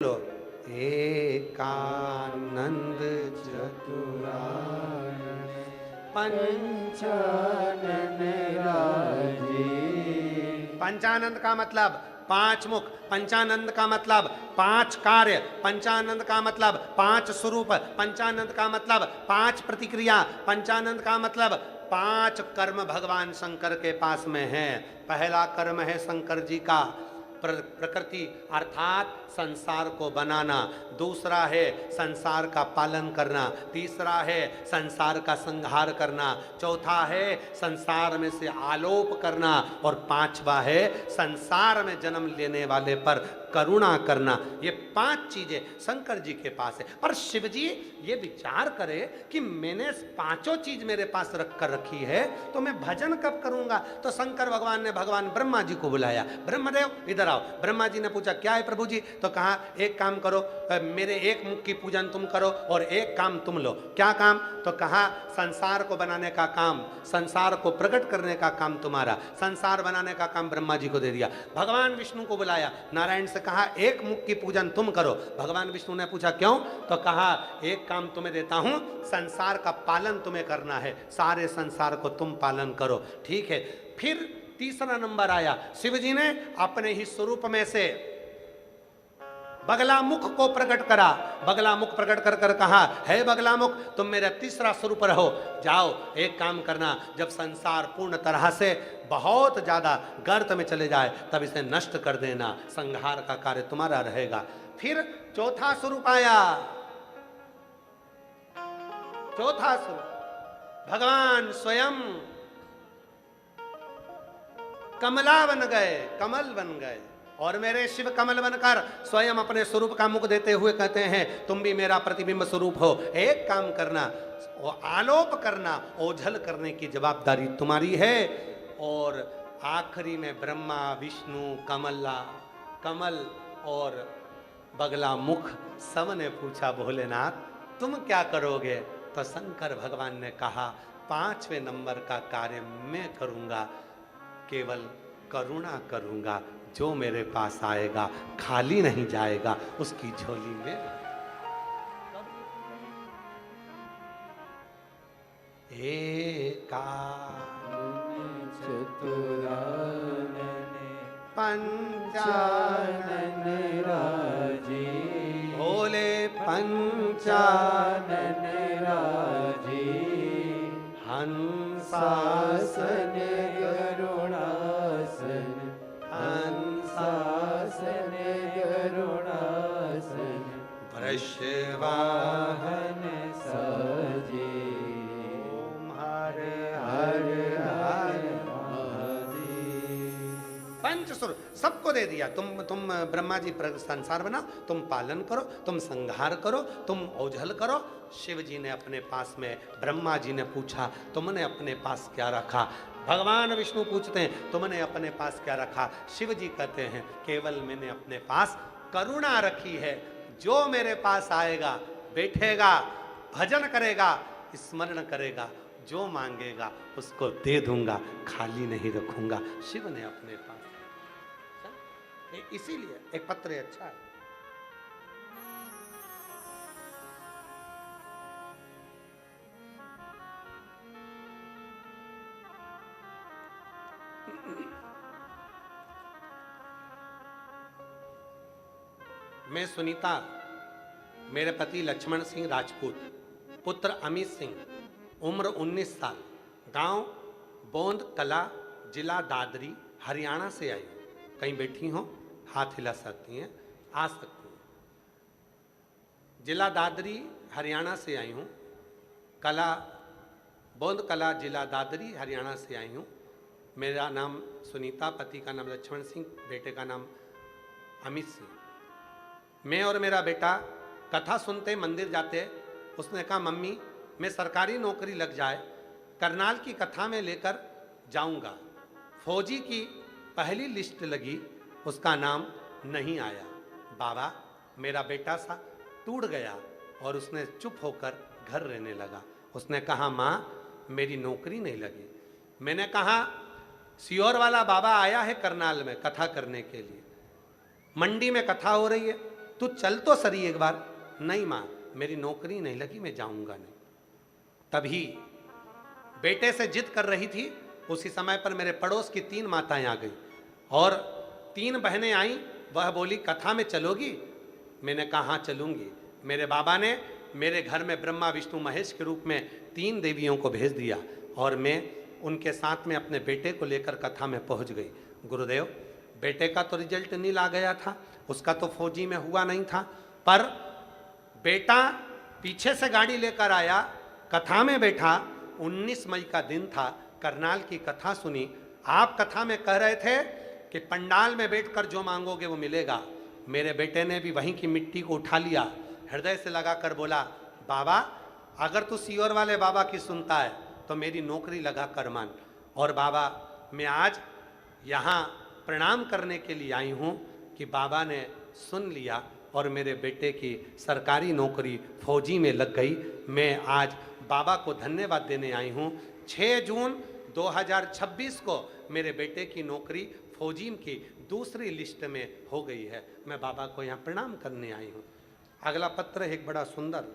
लो एकानंद चतुरानन पंचानन राजी। पंचानंद का मतलब पांच मुख, पंचानंद का मतलब पांच कार्य, पंचानंद का मतलब पांच स्वरूप, पंचानंद का मतलब पांच प्रतिक्रिया, पंचानंद का मतलब पांच कर्म भगवान शंकर के पास में है। पहला कर्म है शंकर जी का प्रकृति अर्थात संसार को बनाना, दूसरा है संसार का पालन करना, तीसरा है संसार का संहार करना, चौथा है संसार में से आलोप करना और पांचवा है संसार में जन्म लेने वाले पर करुणा करना। ये पांच चीजें शंकर जी के पास है। पर शिव जी ये विचार करे कि मैंने पांचों चीज मेरे पास रख कर रखी है तो मैं भजन कब करूंगा। तो शंकर भगवान ने भगवान ब्रह्मा जी को बुलाया, ब्रह्मदेव इधर आओ। ब्रह्मा जी ने पूछा क्या है प्रभु जी। तो कहा एक काम करो, मेरे एक मुख की पूजन तुम करो और एक काम तुम लो। क्या काम। तो कहा संसार को बनाने का काम, संसार को प्रकट करने का काम तुम्हारा, संसार बनाने का काम ब्रह्मा जी को दे दिया। भगवान विष्णु को बुलाया, नारायण से कहा एक मुख की पूजन तुम करो। भगवान विष्णु ने पूछा क्यों। तो कहा एक काम तुम्हें देता हूं, संसार का पालन तुम्हें करना है, सारे संसार को तुम पालन करो। ठीक है। फिर तीसरा नंबर आया, शिव जी ने अपने ही स्वरूप में से बगला मुख को प्रकट करा। बगला मुख प्रकट कर कर कहा है बगला मुख तुम मेरा तीसरा स्वरूप रहो, जाओ एक काम करना, जब संसार पूर्ण तरह से बहुत ज्यादा गर्त में चले जाए तब इसे नष्ट कर देना, संहार का कार्य तुम्हारा रहेगा। फिर चौथा स्वरूप आया, चौथा स्वरूप भगवान स्वयं कमला बन गए, कमल बन गए और मेरे शिव कमल बनकर स्वयं अपने स्वरूप का मुख देते हुए कहते हैं तुम भी मेरा प्रतिबिंब स्वरूप हो, एक काम करना, वो आलोप करना, ओझल करने की जवाबदारी तुम्हारी है। और आखिरी में ब्रह्मा विष्णु कमल और बगला मुख सब ने पूछा भोलेनाथ तुम क्या करोगे। तो शंकर भगवान ने कहा पांचवें नंबर का कार्य मैं करूंगा, केवल करुणा करूंगा, जो मेरे पास आएगा खाली नहीं जाएगा, उसकी झोली में पंचानन राजी, भोले पंचानन राजी, हंसासन करुणासन, हंसासन करुणासन, वृषवाहन सजे, ओम हर हर हर महादेव। पंचस्वर सबको दे दिया। तुम ब्रह्मा जी संसार बनाओ, तुम पालन करो, तुम संहार करो, तुम ओझल करो। शिव जी ने अपने पास में, ब्रह्मा जी ने पूछा तुमने अपने पास क्या रखा। भगवान विष्णु पूछते हैं तुमने अपने पास क्या रखा। शिव जी कहते हैं केवल मैंने अपने पास करुणा रखी है, जो मेरे पास आएगा, बैठेगा, भजन करेगा, स्मरण करेगा, जो मांगेगा उसको दे दूंगा, खाली नहीं रखूंगा। शिव ने अपने पास, इसीलिए एक पत्र अच्छा है। मैं सुनीता, मेरे पति लक्ष्मण सिंह राजपूत, पुत्र अमित सिंह, उम्र 19 साल, गांव बोंद कला, जिला दादरी, हरियाणा से आई हूँ। कहीं बैठी हो हाथ हिला सकती हैं, आ सकती हैं। जिला दादरी हरियाणा से आई हूँ, बोंद कला जिला दादरी हरियाणा से आई हूँ। मेरा नाम सुनीता, पति का नाम लक्ष्मण सिंह, बेटे का नाम अमित सिंह। मैं और मेरा बेटा कथा सुनते मंदिर जाते, उसने कहा मम्मी मैं सरकारी नौकरी लग जाए, करनाल की कथा में लेकर जाऊंगा। फौजी की पहली लिस्ट लगी, उसका नाम नहीं आया। बाबा मेरा बेटा सा टूट गया और उसने चुप होकर घर रहने लगा। उसने कहा माँ मेरी नौकरी नहीं लगी। मैंने कहा सियोर वाला बाबा आया है करनाल में कथा करने के लिए, मंडी में कथा हो रही है, तू चल तो सही एक बार। नहीं माँ, मेरी नौकरी नहीं लगी, मैं जाऊंगा नहीं। तभी बेटे से जिद कर रही थी, उसी समय पर मेरे पड़ोस की 3 माताएं आ गई और 3 बहनें आईं। वह बोली कथा में चलोगी? मैंने कहा हाँ चलूंगी। मेरे बाबा ने मेरे घर में ब्रह्मा विष्णु महेश के रूप में 3 देवियों को भेज दिया और मैं उनके साथ में अपने बेटे को लेकर कथा में पहुंच गई। गुरुदेव, बेटे का तो रिजल्ट नील आ गया था, उसका तो फौजी में हुआ नहीं था, पर बेटा पीछे से गाड़ी लेकर आया, कथा में बैठा। 19 मई का दिन था, करनाल की कथा सुनी। आप कथा में कह रहे थे कि पंडाल में बैठकर जो मांगोगे वो मिलेगा। मेरे बेटे ने भी वहीं की मिट्टी को उठा लिया, हृदय से लगाकर बोला, बाबा अगर तू सीओर वाले बाबा की सुनता है तो मेरी नौकरी लगा कर मान। और बाबा, मैं आज यहाँ प्रणाम करने के लिए आई हूँ कि बाबा ने सुन लिया और मेरे बेटे की सरकारी नौकरी फौजी में लग गई। मैं आज बाबा को धन्यवाद देने आई हूँ। 6 जून 2026 को मेरे बेटे की नौकरी फौजी की दूसरी लिस्ट में हो गई है। मैं बाबा को यहाँ प्रणाम करने आई हूँ। अगला पत्र एक बड़ा सुंदर